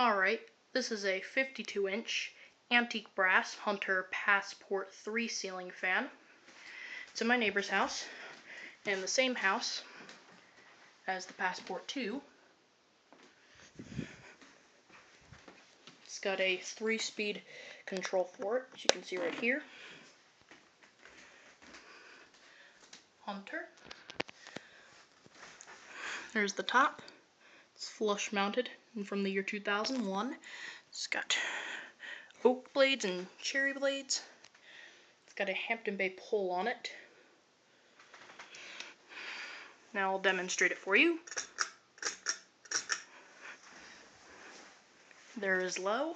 Alright, this is a 52-inch antique brass Hunter Passport 3 ceiling fan. It's in my neighbor's house, and the same house as the Passport 2. It's got a 3-speed control for it, as you can see right here. Hunter. There's the top. It's flush mounted and from the year 2001. It's got oak blades and cherry blades. It's got a Hampton Bay pole on it. Now I'll demonstrate it for you. There is low.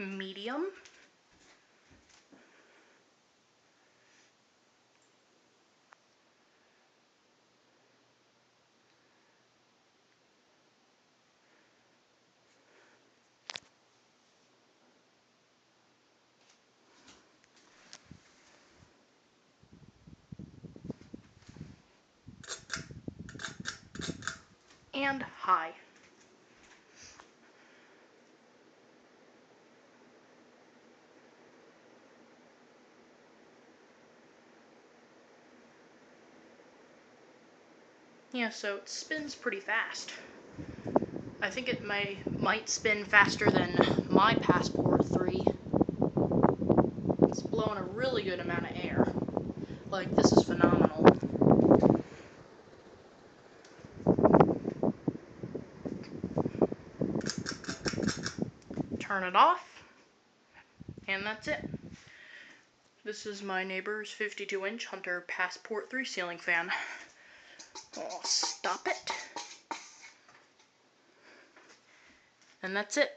Medium. And high. Yeah, so it spins pretty fast. I think it might spin faster than my Passport 3. It's blowing a really good amount of air. Like, this is phenomenal. Turn it off, and that's it. This is my neighbor's 52-inch Hunter Passport 3 ceiling fan. I'll stop it. And that's it.